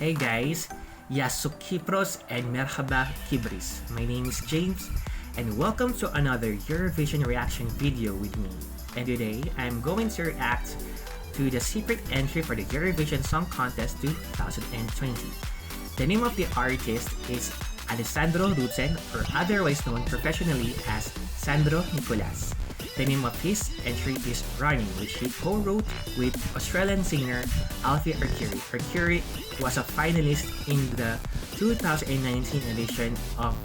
Hey guys, Yasuk Kipros and Merhaba Kibris. My name is James and welcome to another Eurovision reaction video with me. And today, I'm going to react to the Cypriot entry for the Eurovision Song Contest 2020. The name of the artist is Sandro Nicolás, or otherwise known professionally as SANDRO NICOLAS. The name of his entry is Running, which he co-wrote with Australian singer Alfie Arcuri. Arcuri was a finalist in the 2019 edition of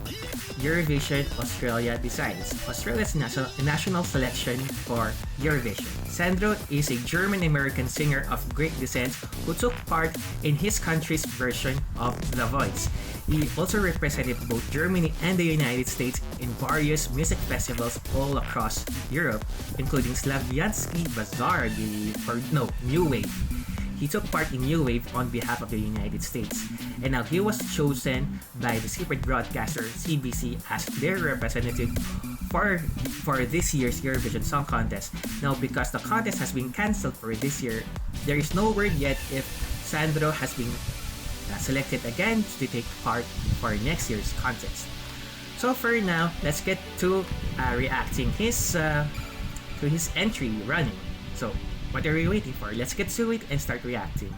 Eurovision Australia besides Australia's national selection for Eurovision. Sandro is a German-American singer of Greek descent who took part in his country's version of The Voice. He also represented both Germany and the United States in various music festivals all across Europe, including Slaviansky Bazaar, New Wave. He took part in New Wave on behalf of the United States, and now he was chosen by the Cypriot broadcaster CBC as their representative for this year's Eurovision Song Contest. Now, because the contest has been cancelled for this year, there is no word yet if Sandro has been selected again to take part for next year's contest. So for now, let's get to reacting to his entry, Running. So, what are we waiting for? Let's get to it and start reacting.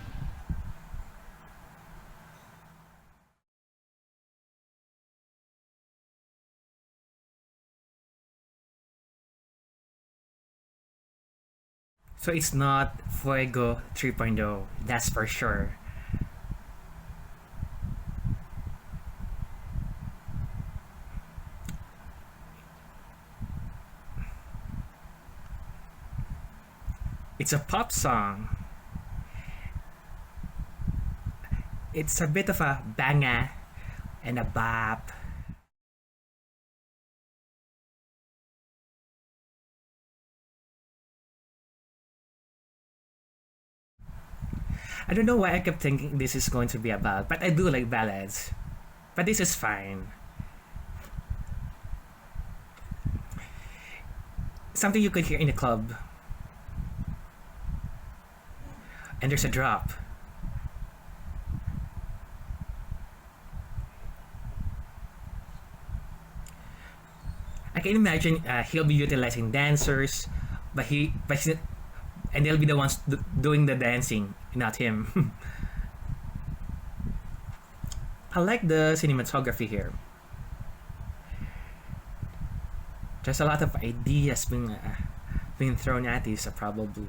So it's not Fuego 3.0, that's for sure. It's a pop song. It's a bit of a banga and a bop. I don't know why I kept thinking this is going to be a ballad, but I do like ballads. But this is fine. Something you could hear in the club. And there's a drop. I can imagine he'll be utilizing dancers, and they'll be the ones doing the dancing, not him. I like the cinematography here. There's a lot of ideas being thrown at this, probably.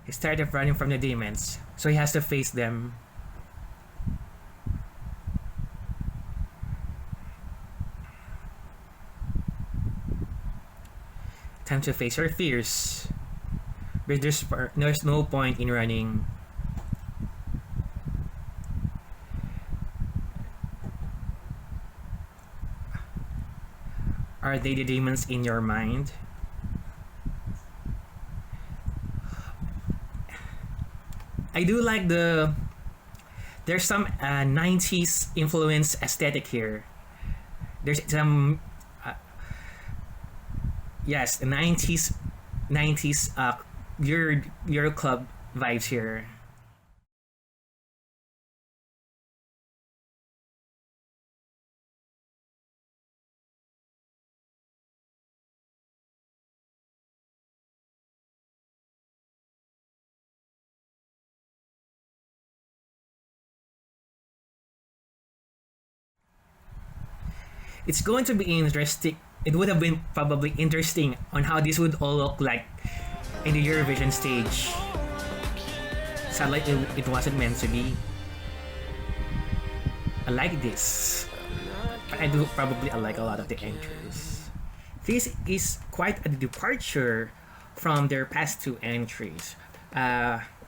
He's tired of running from the demons, so he has to face them. Time to face your fears. But there's no point in running. Are they the demons in your mind? I do like there's some 90s influence aesthetic here. There's some yes, 90s Euro club vibes here. It's going to be interesting. It would have been probably interesting on how this would all look like in the Eurovision stage. Sadly, it wasn't meant to be. I like this, but I do probably like a lot of the entries. This is quite a departure from their past two entries.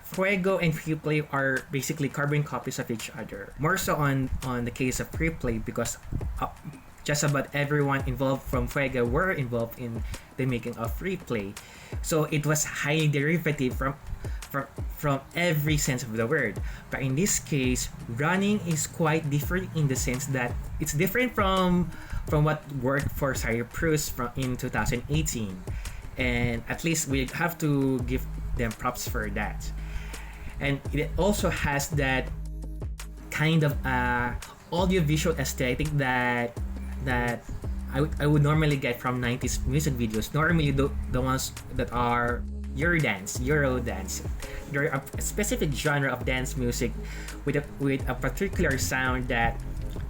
Fuego and Free Play are basically carbon copies of each other. More so on the case of Free Play because just about everyone involved from Fuego were involved in the making of Replay. So it was highly derivative from every sense of the word. But in this case, running is quite different in the sense that it's different from what worked for Cyprus in 2018. And at least we have to give them props for that. And it also has that kind of audiovisual aesthetic that I would normally get from 90s music videos. Normally the ones that are Euro dance. They're a specific genre of dance music with a particular sound that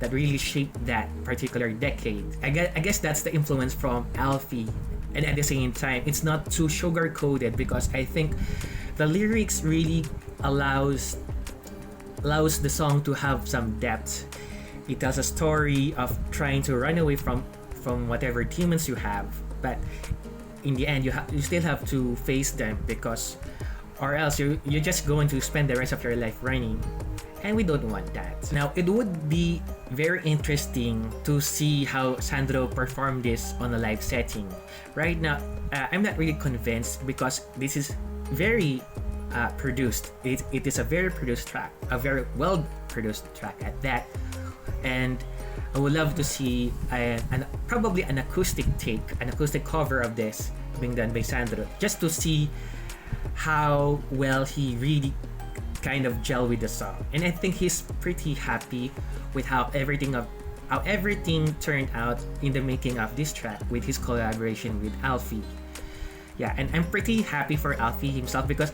really shaped that particular decade. I guess that's the influence from Alfie. And at the same time, it's not too sugar-coated because I think the lyrics really allows the song to have some depth. It tells a story of trying to run away from whatever demons you have, but in the end you still have to face them, because or else you're just going to spend the rest of your life running, and we don't want that. Now, it would be very interesting to see how Sandro performed this on a live setting. Right now, I'm not really convinced because this is very produced. It is a very produced track, a very well produced track at that, and I would love to see probably an acoustic cover of this being done by Sandro, just to see how well he really kind of gel with the song. And I think he's pretty happy with how everything turned out in the making of this track with his collaboration with Alfie. Yeah, and I'm pretty happy for Alfie himself, because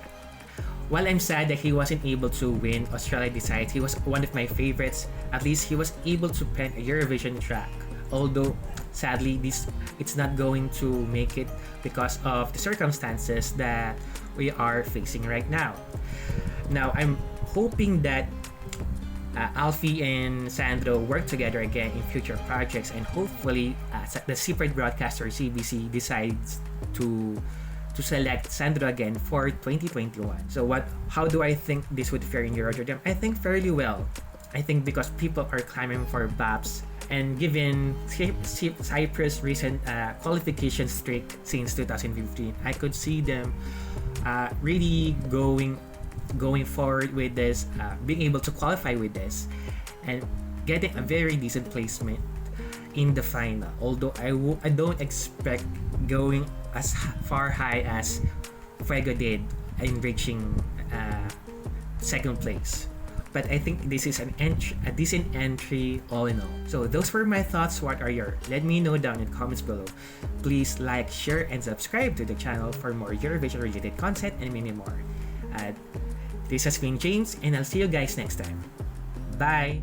while I'm sad that he wasn't able to win Australia Decides, he was one of my favorites. At least he was able to pen a Eurovision track. Although, sadly, it's not going to make it because of the circumstances that we are facing right now. Now, I'm hoping that Alfie and Sandro work together again in future projects, and hopefully the Cypriot broadcaster CBC decides to select Sandro again for 2021. So how do I think this would fare in Eurovision? I think fairly well. I think because people are clamoring for BAPs, and given Cyprus' recent qualification streak since 2015, I could see them really going forward with this, being able to qualify with this, and getting a very decent placement in the final. Although I don't expect going as far high as Fuego did in reaching second place. But I think this is a decent entry all in all. So those were my thoughts. What are your? Let me know down in the comments below. Please like, share, and subscribe to the channel for more Eurovision related content and many more. This has been James, and I'll see you guys next time. Bye!